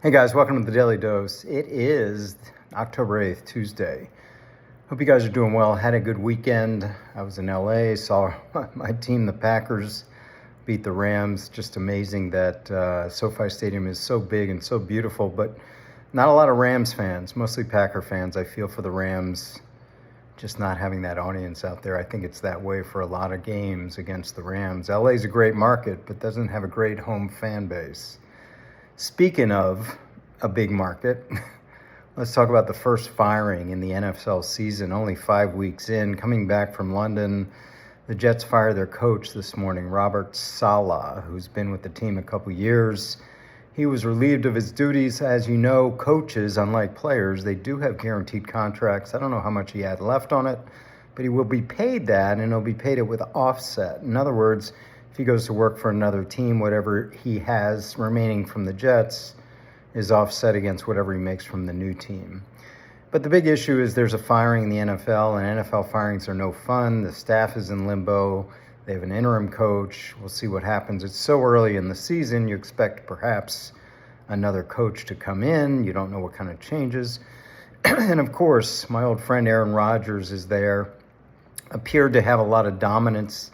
Hey guys, welcome to the Daily Dose. It is October 8th, Tuesday. Hope you guys are doing well. Had a good weekend. I was in LA, saw my team, the Packers, beat the Rams. Just amazing that SoFi Stadium is so big and so beautiful, but not a lot of Rams fans, mostly Packer fans. I feel for the Rams just not having that audience out there. I think it's that way for a lot of games against the Rams. LA's a great market, but doesn't have a great home fan base. Speaking of a big market, let's talk about the first firing in the NFL season, only 5 weeks in. Coming back from London, the Jets fired their coach this morning, Robert Saleh, who's been with the team a couple years. He was relieved of his duties. As you know, coaches, unlike players, they do have guaranteed contracts. I don't know how much he had left on it, but he will be paid that, and he'll be paid it with offset. In other words, if he goes to work for another team, whatever he has remaining from the Jets is offset against whatever he makes from the new team. But the big issue is there's a firing in the NFL, and NFL firings are no fun. The staff is in limbo. They have an interim coach. We'll see what happens. It's so early in the season. You expect perhaps another coach to come in. You don't know what kind of changes. And of course, my old friend Aaron Rodgers is there. Appeared to have a lot of dominance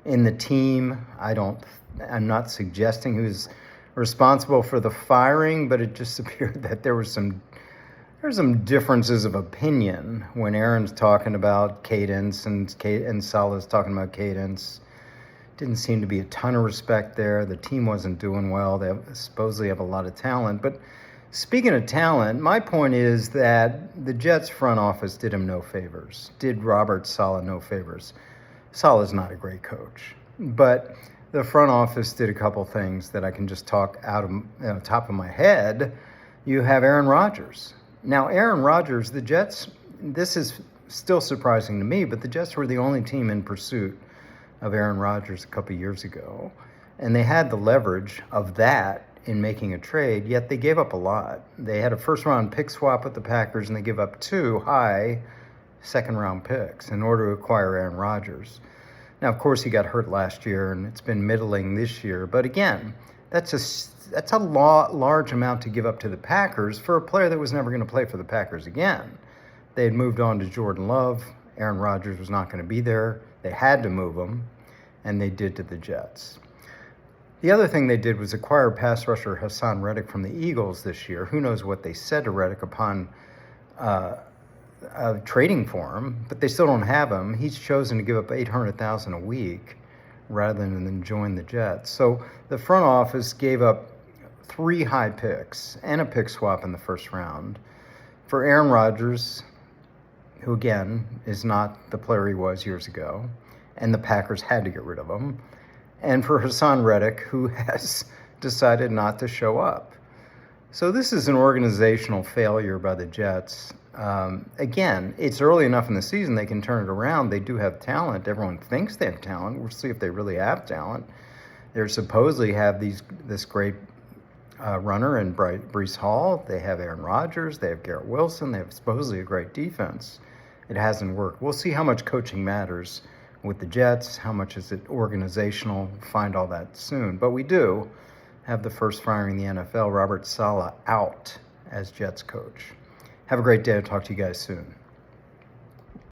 in the team. I'm not suggesting who's responsible for the firing, but it just appeared that there's some differences of opinion when Aaron's talking about cadence and Saleh's talking about cadence. Didn't seem to be a ton of respect there. The team wasn't doing well. They supposedly have a lot of talent. But speaking of talent, my point is that the Jets front office did him no favors, did Robert Saleh no favors. Saleh's not a great coach, but the front office did a couple things that I can just talk out of top of my head. You have Aaron Rodgers. Now, Aaron Rodgers, the Jets, this is still surprising to me, but the Jets were the only team in pursuit of Aaron Rodgers a couple years ago. And they had the leverage of that in making a trade, yet they gave up a lot. They had a first-round pick swap with the Packers, and they give up 2 high second-round picks in order to acquire Aaron Rodgers. Now, of course, he got hurt last year, and it's been middling this year. But again, that's a large amount to give up to the Packers for a player that was never going to play for the Packers again. They had moved on to Jordan Love. Aaron Rodgers was not going to be there. They had to move him, and they did to the Jets. The other thing they did was acquire pass rusher Hassan Reddick from the Eagles this year. Who knows what they said to Reddick upon trading for him, but they still don't have him. He's chosen to give up $800,000 a week rather than join the Jets. So the front office gave up 3 high picks and a pick swap in the first round for Aaron Rodgers, who again is not the player he was years ago, and the Packers had to get rid of him, and for Hassan Reddick, who has decided not to show up. So this is an organizational failure by the Jets. Again, it's early enough in the season they can turn it around. They do have talent. Everyone thinks they have talent. We'll see if they really have talent. They supposedly have this great runner in Breece Hall. They have Aaron Rodgers. They have Garrett Wilson. They have supposedly a great defense. It hasn't worked. We'll see how much coaching matters with the Jets. How much is it organizational? Find all that soon. But we do have the first firing in the NFL, Robert Saleh, out as Jets coach. Have a great day. I'll talk to you guys soon.